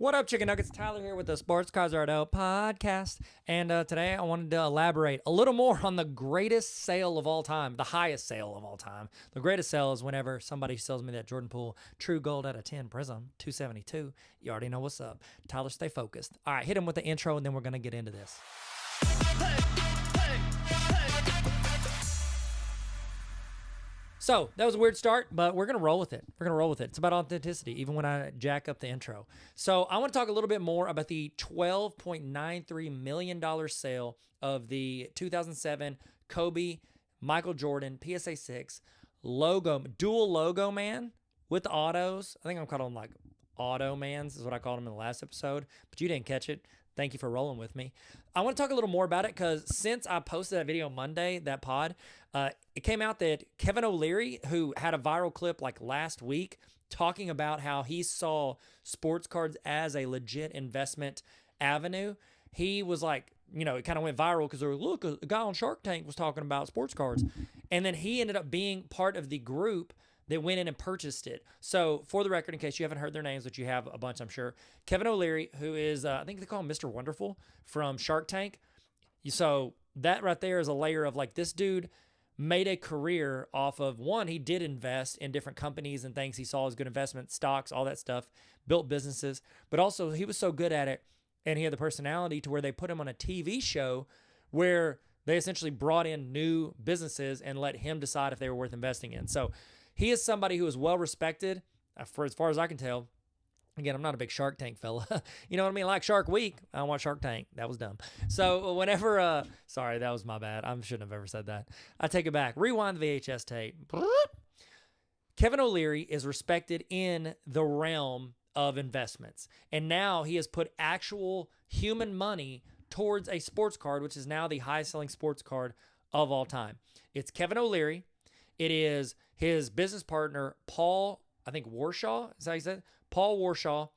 What up, Chicken Nuggets? Tyler here with the Sports Cards Are Out podcast. And today I wanted to elaborate a little more on the greatest sale of all time, the highest sale of all time. The greatest sale is whenever somebody sells me that Jordan Poole True Gold out of 10 Prism 272. You already know what's up. Tyler, stay focused. All right, hit him with the intro, and then we're going to get into this. So that was a weird start, but we're going to roll with it. We're going to roll with it. It's about authenticity, even when I jack up the intro. So I want to talk a little bit more about the $12.93 million sale of the 2007 Kobe Michael Jordan PSA 6 dual Logoman with autos. I think I'm calling them like auto mans is what I called them in the last episode, but you didn't catch it. Thank you for rolling with me. I want to talk a little more about it because since I posted that video Monday, that pod, it came out that Kevin O'Leary, who had a viral clip like last week talking about how he saw sports cards as a legit investment avenue, he was like, it kind of went viral because they were, look, a guy on Shark Tank was talking about sports cards. And then he ended up being part of the group that went in and purchased it. So for the record, in case you haven't heard their names, which you have a bunch, I'm sure, Kevin O'Leary, who is, I think they call him Mr. Wonderful from Shark Tank. So that right there is a layer of like, this dude made a career off of, one, he did invest in different companies and things he saw as good investments, stocks, all that stuff, built businesses, but also he was so good at it and he had the personality to where they put him on a TV show where they essentially brought in new businesses and let him decide if they were worth investing in. So he is somebody who is well respected, for as far as I can tell. Again, I'm not a big Shark Tank fella. You know what I mean? Like Shark Week, I don't watch Shark Tank. That was dumb. So whenever, sorry, that was my bad. I shouldn't have ever said that. I take it back. Rewind the VHS tape. Kevin O'Leary is respected in the realm of investments. And now he has put actual human money towards a sports card, which is now the highest selling sports card of all time. It's Kevin O'Leary. It is his business partner, Paul, I think Warshaw, is that how he said? Paul Warshaw,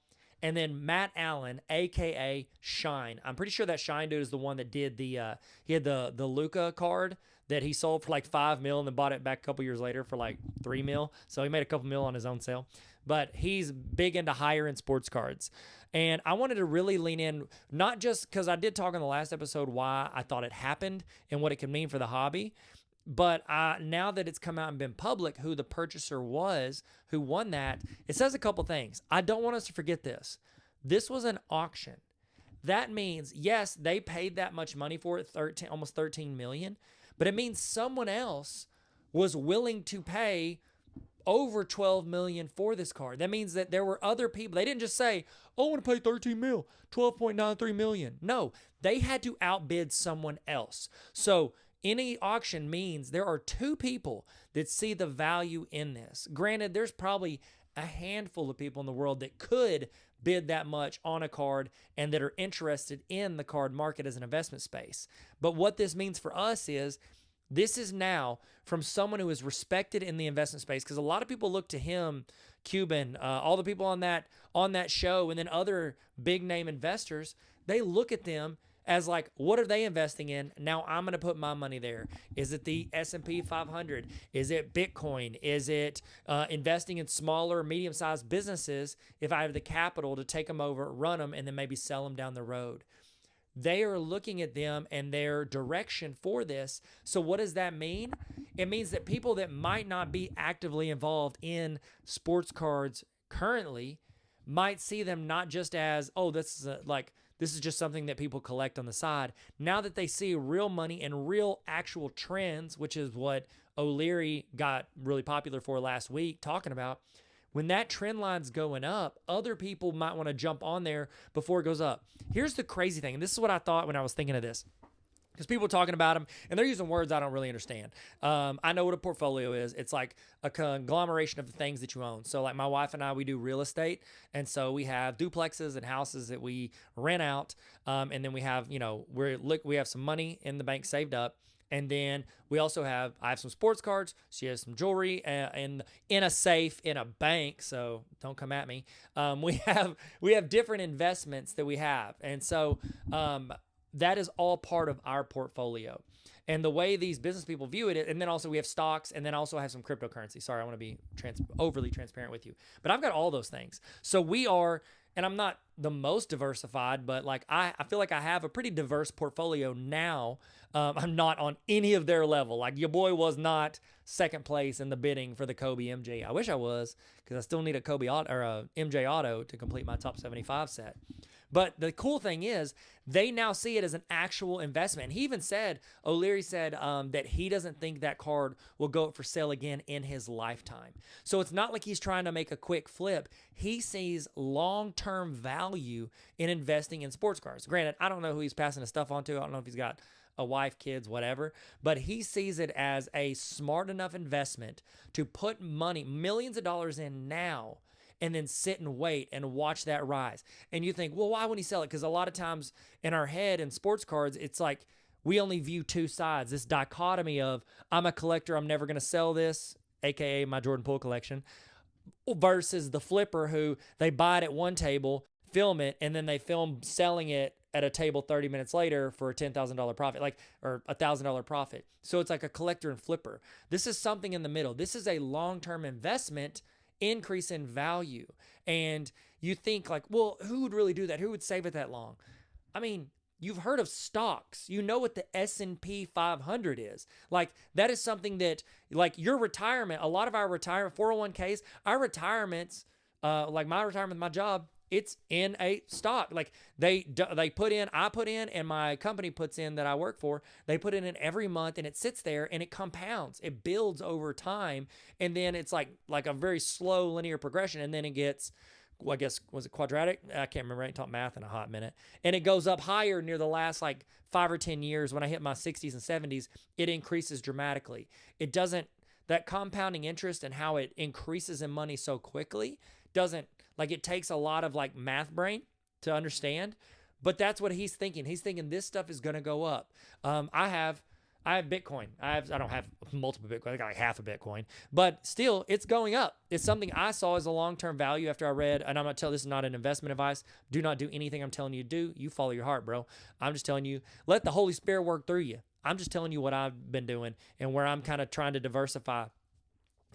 and then Matt Allen, a.k.a. Shine. I'm pretty sure that Shine dude is the one that did he had the Luka card that he sold for like $5 million and then bought it back a couple years later for like $3 million. So he made a couple mil on his own sale. But he's big into higher end sports cards. And I wanted to really lean in, not just because I did talk in the last episode why I thought it happened and what it could mean for the hobby. But now that it's come out and been public who the purchaser was, who won that, it says a couple things. I don't want us to forget this. This was an auction. That means, yes, they paid that much money for it, almost $13 million, but it means someone else was willing to pay over $12 million for this card. That means that there were other people. They didn't just say, oh, I want to pay $13 million, $12.93 million. No, they had to outbid someone else. So any auction means there are two people that see the value in this. Granted, there's probably a handful of people in the world that could bid that much on a card and that are interested in the card market as an investment space. But what this means for us is this is now from someone who is respected in the investment space, because a lot of people look to him, Cuban, all the people on that show, and then other big name investors, they look at them as like, what are they investing in? Now I'm going to put my money there. Is it the S&P 500? Is it Bitcoin? Is it investing in smaller, medium-sized businesses if I have the capital to take them over, run them, and then maybe sell them down the road? They are looking at them and their direction for this. So what does that mean? It means that people that might not be actively involved in sports cards currently might see them not just as, oh, this is just something that people collect on the side. Now that they see real money and real actual trends, which is what O'Leary got really popular for last week talking about, when that trend line's going up, other people might want to jump on there before it goes up. Here's the crazy thing, and this is what I thought when I was thinking of this. Because people are talking about them, and they're using words I don't really understand. I know what a portfolio is. It's like a conglomeration of the things that you own. So like my wife and I, we do real estate. And so we have duplexes and houses that we rent out. And then we have, we have some money in the bank saved up. And then we also I have some sports cards. She has some jewelry in a safe in a bank. So don't come at me. We have different investments that we have. And so, that is all part of our portfolio. And the way these business people view it, and then also we have stocks, and then also have some cryptocurrency. Sorry, I want to be overly transparent with you. But I've got all those things. So we are and I'm not the most diversified, but like I feel like I have a pretty diverse portfolio now. I'm not on any of their level. Like your boy was not second place in the bidding for the Kobe MJ. I wish I was, because I still need a Kobe auto, or a MJ auto to complete my top 75 set. But the cool thing is they now see it as an actual investment. And he even said, O'Leary said that he doesn't think that card will go up for sale again in his lifetime. So it's not like he's trying to make a quick flip. He sees long-term value in investing in sports cards. Granted, I don't know who he's passing his stuff on to. I don't know if he's got a wife, kids, whatever. But he sees it as a smart enough investment to put money, millions of dollars in now, and then sit and wait and watch that rise. And you think, well, why wouldn't he sell it? Because a lot of times in our head in sports cards, it's like we only view two sides, this dichotomy of I'm a collector, I'm never going to sell this, aka my Jordan Poole collection, versus the flipper who they buy it at one table, film it, and then they film selling it at a table 30 minutes later for a $10,000 profit, like, or $1,000 profit. So it's like a collector and flipper. This is something in the middle. This is a long-term investment, increase in value. And you think like, well, who would really do that? Who would save it that long? I mean, you've heard of stocks. You know what the S&P 500 is. Like that is something that like your retirement, a lot of our retirement 401ks, our retirements, like my retirement, my job, it's in a stock. Like they put in, I put in, and my company puts in that I work for. They put it in every month, and it sits there, and it compounds. It builds over time, and then it's like a very slow linear progression, and then it gets, well, I guess, was it quadratic? I can't remember. I ain't taught math in a hot minute. And it goes up higher near the last like 5 or 10 years. When I hit my 60s and 70s, it increases dramatically. It doesn't, that compounding interest and how it increases in money so quickly doesn't, like it takes a lot of like math brain to understand, but that's what he's thinking. He's thinking this stuff is going to go up. I have Bitcoin. I don't have multiple Bitcoin. I got like half a Bitcoin, but still it's going up. It's something I saw as a long-term value after I read, and I'm not telling, this is not an investment advice. Do not do anything I'm telling you to do. You follow your heart, bro. I'm just telling you, let the Holy Spirit work through you. I'm just telling you what I've been doing and where I'm kind of trying to diversify.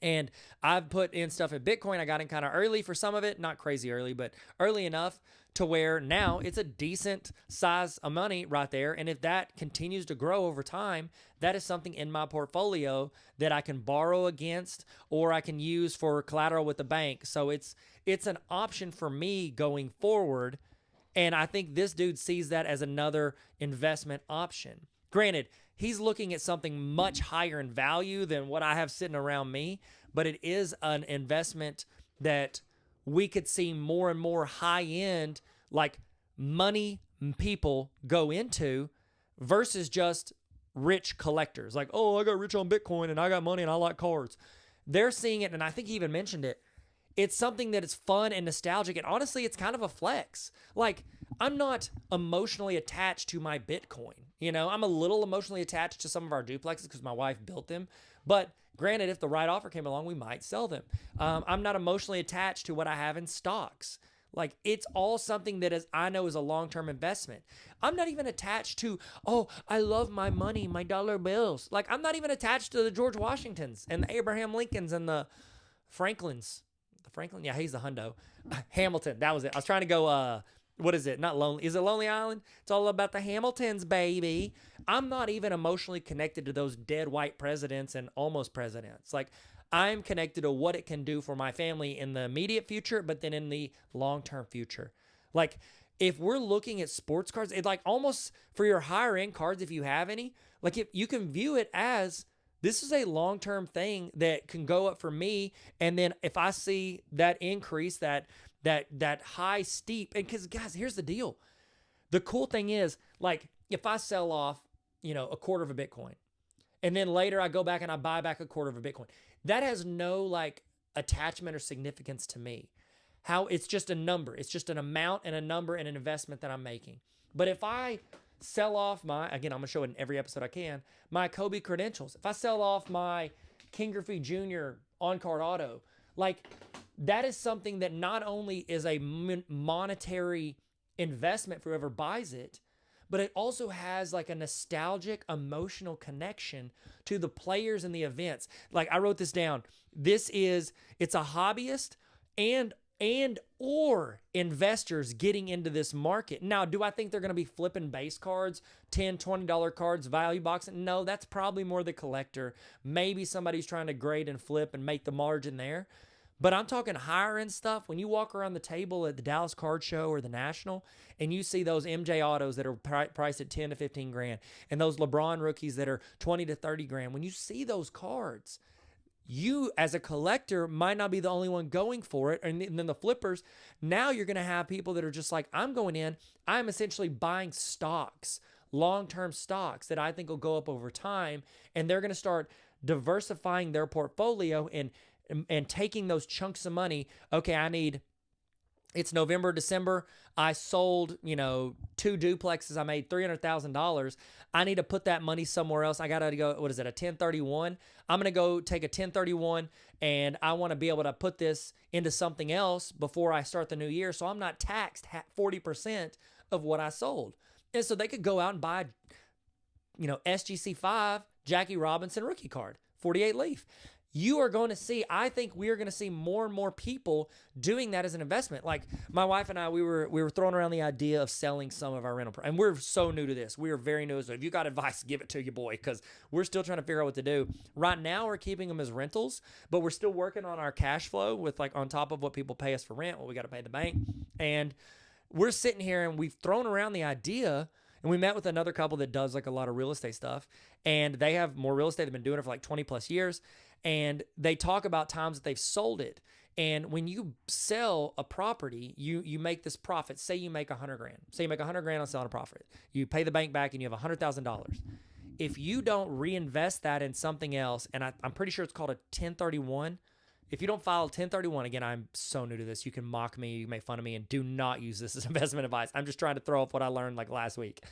And I've put in stuff at Bitcoin. I got in kind of early for some of it, not crazy early, but early enough to where now it's a decent size of money right there. And if that continues to grow over time, that is something in my portfolio that I can borrow against or I can use for collateral with the bank. So it's an option for me going forward. And I think this dude sees that as another investment option. Granted, he's looking at something much higher in value than what I have sitting around me, but it is an investment that we could see more and more high-end, like money people go into versus just rich collectors. Like, oh, I got rich on Bitcoin and I got money and I like cards. They're seeing it, and I think he even mentioned it. It's something that is fun and nostalgic, and honestly, it's kind of a flex. Like, I'm not emotionally attached to my Bitcoin. You know, I'm a little emotionally attached to some of our duplexes because my wife built them. But granted, if the right offer came along, we might sell them. I'm not emotionally attached to what I have in stocks. Like, it's all something that is, I know is a long-term investment. I'm not even attached to, oh, I love my money, my dollar bills. Like, I'm not even attached to the George Washingtons and the Abraham Lincolns and the Franklins. The Franklin? Yeah, he's the hundo. Hamilton, that was it. I was trying to go, what is it? Not Lonely. Is it Lonely Island? It's all about the Hamiltons, baby. I'm not even emotionally connected to those dead white presidents and almost presidents. Like, I'm connected to what it can do for my family in the immediate future, but then in the long-term future. Like, if we're looking at sports cards, it like almost for your higher end cards, if you have any, like if you can view it as this is a long-term thing that can go up for me. And then if I see that increase, that high steep, and because guys, here's the deal. The cool thing is, like, if I sell off, a quarter of a Bitcoin, and then later I go back and I buy back a quarter of a Bitcoin, that has no like attachment or significance to me. How it's just a number. It's just an amount and a number and an investment that I'm making. But if I sell off again, I'm going to show it in every episode I can, my Kobe credentials, if I sell off my King Griffey Jr. on-card auto, like that is something that not only is a monetary investment for whoever buys it, but it also has like a nostalgic, emotional connection to the players and the events. Like I wrote this down. It's a hobbyist and and or investors getting into this market. Now, do I think they're going to be flipping base cards, $10, $20 cards, value boxing? No, that's probably more the collector. Maybe somebody's trying to grade and flip and make the margin there. But I'm talking higher end stuff. When you walk around the table at the Dallas Card Show or the National and you see those MJ autos that are priced at 10 to 15 grand and those LeBron rookies that are 20 to 30 grand, when you see those cards, you as a collector might not be the only one going for it. And then the flippers, now you're going to have people that are just like, I'm going in, I'm essentially buying stocks, long-term stocks that I think will go up over time. And they're going to start diversifying their portfolio and taking those chunks of money. Okay, it's November, December. I sold, 2 duplexes. I made $300,000. I need to put that money somewhere else. I got to go, a 1031? I'm going to go take a 1031 and I want to be able to put this into something else before I start the new year. So I'm not taxed 40% of what I sold. And so they could go out and buy, SGC5 Jackie Robinson rookie card, 48 leaf. You are going to see, I think we are going to see more and more people doing that as an investment. Like my wife and I, we were throwing around the idea of selling some of our rental, and we're so new to this. We are very new. So if you got advice, give it to your boy, because we're still trying to figure out what to do. Right now, we're keeping them as rentals, but we're still working on our cash flow with like on top of what people pay us for rent, what we got to pay the bank. And we're sitting here and we've thrown around the idea. And we met with another couple that does like a lot of real estate stuff, and they have more real estate. They've been doing it for like 20 plus years. And they talk about times that they've sold it. And when you sell a property, you make this profit. Say you make $100 grand. Say you make $100 grand on selling a profit. You pay the bank back and you have $100,000. If you don't reinvest that in something else, and I'm pretty sure it's called a 1031. If you don't file a 1031, again, I'm so new to this. You can mock me, you can make fun of me, and do not use this as investment advice. I'm just trying to throw off what I learned like last week.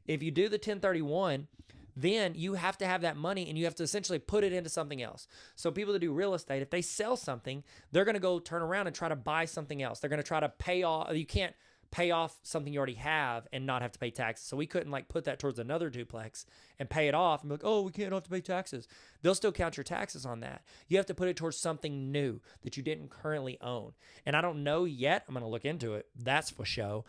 If you do the 1031, then you have to have that money and you have to essentially put it into something else. So people that do real estate, if they sell something, they're going to go turn around and try to buy something else. They're going to try to pay off. You can't pay off something you already have and not have to pay taxes. So we couldn't like put that towards another duplex and pay it off and be like, oh, we can't have to pay taxes. They'll still count your taxes on that. You have to put it towards something new that you didn't currently own. And I don't know yet. I'm going to look into it. That's for show.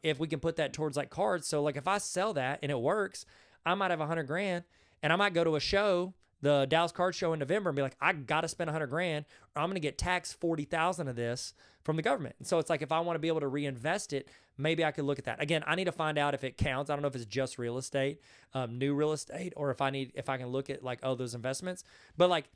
If we can put that towards like cards. So like if I sell that and it works, I might have $100 grand and I might go to a show, the Dallas Card Show in November, and be like, I got to spend $100 grand or I'm going to get taxed 40,000 of this from the government. And so it's like, if I want to be able to reinvest it, maybe I could look at that. Again, I need to find out if it counts. I don't know if it's just real estate, new real estate, or if I can look at like, those investments. But like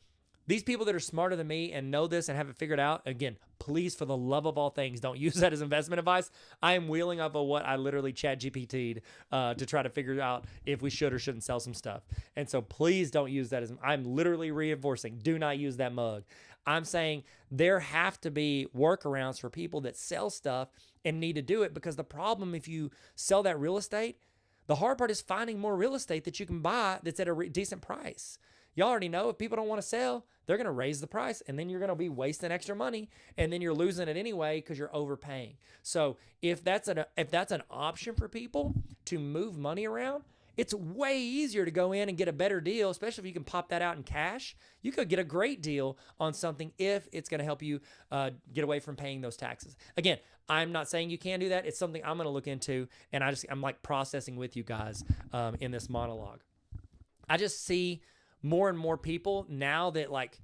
these people that are smarter than me and know this and have it figured out, again, please, for the love of all things, don't use that as investment advice. I am wheeling up of what I literally chat GPT'd to try to figure out if we should or shouldn't sell some stuff. And so please don't use that as, I'm literally reinforcing, do not use that mug. I'm saying there have to be workarounds for people that sell stuff and need to do it, because the problem, if you sell that real estate, the hard part is finding more real estate that you can buy that's at a decent price. Y'all already know if people don't want to sell, they're going to raise the price, and then you're going to be wasting extra money, and then you're losing it anyway because you're overpaying. So if that's an option for people to move money around, it's way easier to go in and get a better deal, especially if you can pop that out in cash. You could get a great deal on something if it's going to help you get away from paying those taxes. Again, I'm not saying you can do that. It's something I'm going to look into, and I'm like processing with you guys in this monologue. I just see more and more people now that, like,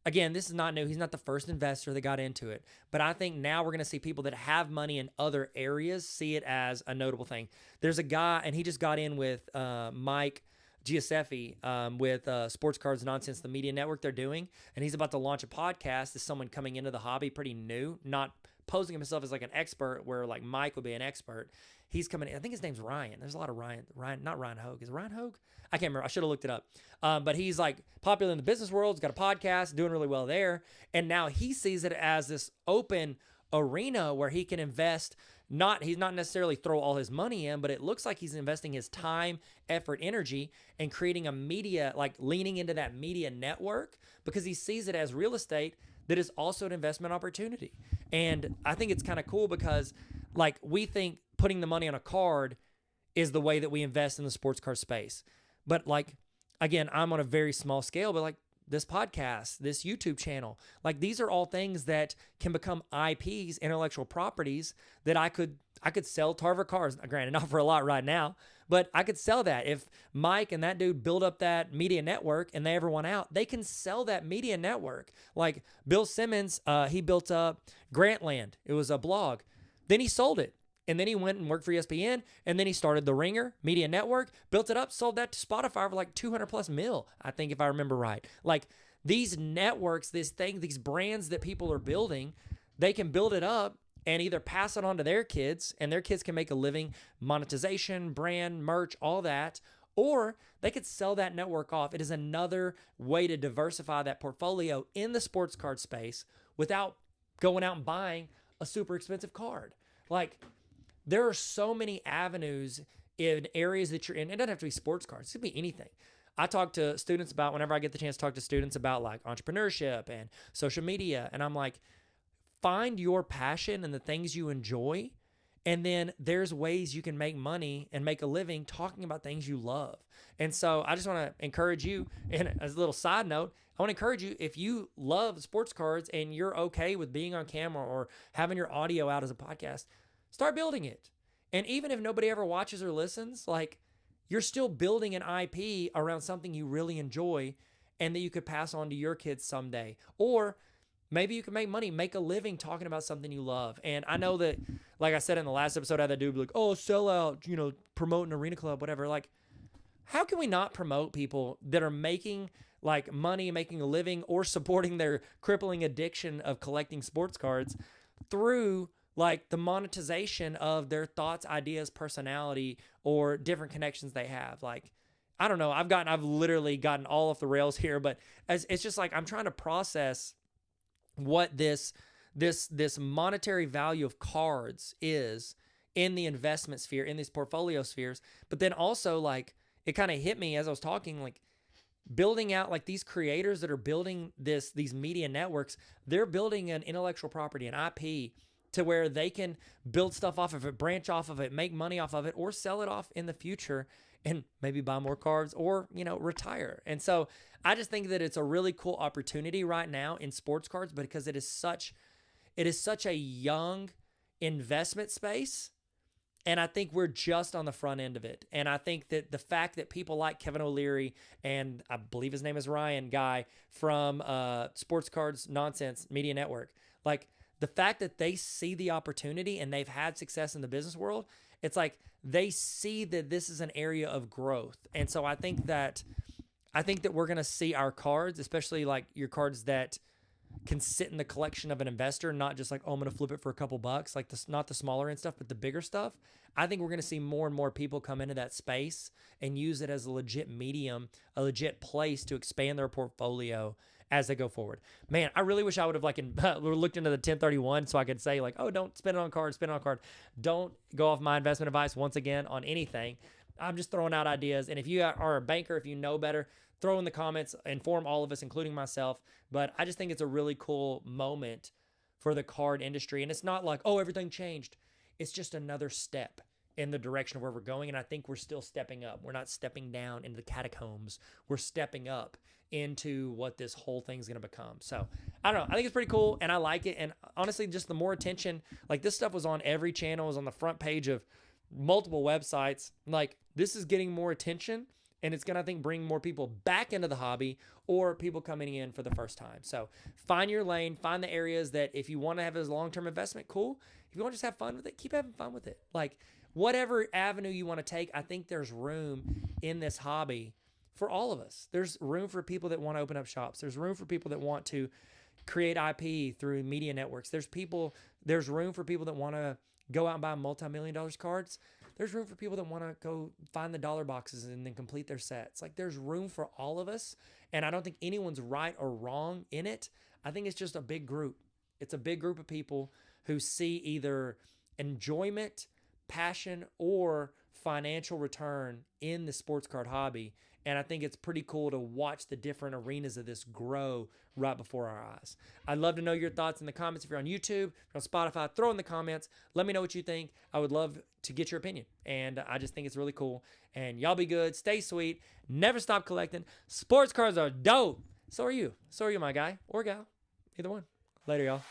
again, this is not new. He's not the first investor that got into it. But I think now we're going to see people that have money in other areas see it as a notable thing. There's a guy, and he just got in with Mike Giuseppe with Sports Cards Nonsense, the media network they're doing. And he's about to launch a podcast as someone coming into the hobby pretty new, not posing himself as like an expert where like Mike would be an expert. He's coming in. I think his name's Ryan. There's a lot of Ryan, not Ryan Hogue. Is it Ryan Hogue? I can't remember. I should have looked it up. But he's like popular in the business world. He's got a podcast, doing really well there. And now he sees it as this open arena where he can invest. He's not necessarily throw all his money in, but it looks like he's investing his time, effort, energy, and creating a media, like leaning into that media network, because he sees it as real estate that is also an investment opportunity. And I think it's kind of cool because like we think putting the money on a card is the way that we invest in the sports card space. But like, again, I'm on a very small scale, but like this podcast, this YouTube channel. Like these are all things that can become IPs, intellectual properties that I could sell Tarver cars. Granted, not for a lot right now, but I could sell that. If Mike and that dude build up that media network and they ever want out, they can sell that media network. Like Bill Simmons, he built up Grantland. It was a blog. Then he sold it. And then he went and worked for ESPN, and then he started the Ringer Media Network, built it up, sold that to Spotify for like 200 plus mil, I think, if I remember right. Like these networks, these brands that people are building, they can build it up and either pass it on to their kids, and their kids can make a living, monetization, brand, merch, all that, or they could sell that network off. It is another way to diversify that portfolio in the sports card space without going out and buying a super expensive card. Like, there are so many avenues in areas that you're in. It doesn't have to be sports cards. It could be anything. I talk to students about, whenever I get the chance to talk to students about like entrepreneurship and social media, and I'm like, find your passion and the things you enjoy, and then there's ways you can make money and make a living talking about things you love. And so I just want to encourage you, and as a little side note, I want to encourage you, if you love sports cards and you're okay with being on camera or having your audio out as a podcast, start building it. And even if nobody ever watches or listens, like you're still building an IP around something you really enjoy and that you could pass on to your kids someday. Or maybe you can make money, make a living talking about something you love. And I know that, like I said in the last episode, I had that dude be like, oh, sell out, promote an arena club, whatever. Like, how can we not promote people that are making like money, making a living, or supporting their crippling addiction of collecting sports cards through like the monetization of their thoughts, ideas, personality, or different connections they have? Like, I don't know. I've literally gotten all off the rails here, but it's just like I'm trying to process what this monetary value of cards is in the investment sphere, in these portfolio spheres. But then also, like, it kind of hit me as I was talking, like, building out like these creators that are building these media networks, they're building an intellectual property, an IP, to where they can build stuff off of it, branch off of it, make money off of it, or sell it off in the future and maybe buy more cards or, retire. And so I just think that it's a really cool opportunity right now in sports cards, because it is such a young investment space. And I think we're just on the front end of it. And I think that the fact that people like Kevin O'Leary, and I believe his name is Ryan, guy from Sports Cards Nonsense Media Network, like, the fact that they see the opportunity and they've had success in the business world, it's like they see that this is an area of growth. And so I think that we're going to see our cards, especially like your cards that can sit in the collection of an investor, not just like, oh, I'm going to flip it for a couple bucks, like not the smaller end stuff, but the bigger stuff. I think we're going to see more and more people come into that space and use it as a legit medium, a legit place to expand their portfolio as they go forward. Man, I really wish I would have looked into the 1031 so I could say like, oh, don't spend it on cards, spend it on card. Don't go off my investment advice once again on anything. I'm just throwing out ideas. And if you are a banker, if you know better, throw in the comments, inform all of us, including myself. But I just think it's a really cool moment for the card industry. And it's not like, oh, everything changed. It's just another step in the direction of where we're going. And I think we're still stepping up. We're not stepping down into the catacombs. We're stepping up into what this whole thing's going to become. So I don't know. I think it's pretty cool and I like it. And honestly, just the more attention, like this stuff was on every channel, was on the front page of multiple websites. Like, this is getting more attention, and it's going to, I think, bring more people back into the hobby or people coming in for the first time. So find your lane, find the areas that if you want to have as a long-term investment, cool. If you want to just have fun with it, keep having fun with it. Like, whatever avenue you want to take, I think there's room in this hobby for all of us. There's room for people that want to open up shops. There's room for people that want to create IP through media networks. There's room for people that want to go out and buy multi-million-dollar cards. There's room for people that want to go find the dollar boxes and then complete their sets. Like, there's room for all of us. And I don't think anyone's right or wrong in it. I think it's just a big group. It's a big group of people who see either enjoyment, passion, or financial return in the sports card hobby. And I think it's pretty cool to watch the different arenas of this grow right before our eyes. I'd love to know your thoughts in the comments. If you're on YouTube, if you're on Spotify, throw in the comments. Let me know what you think. I would love to get your opinion. And I just think it's really cool. And y'all be good. Stay sweet. Never stop collecting. Sports cards are dope. So are you. So are you, my guy or gal. Either one. Later, y'all.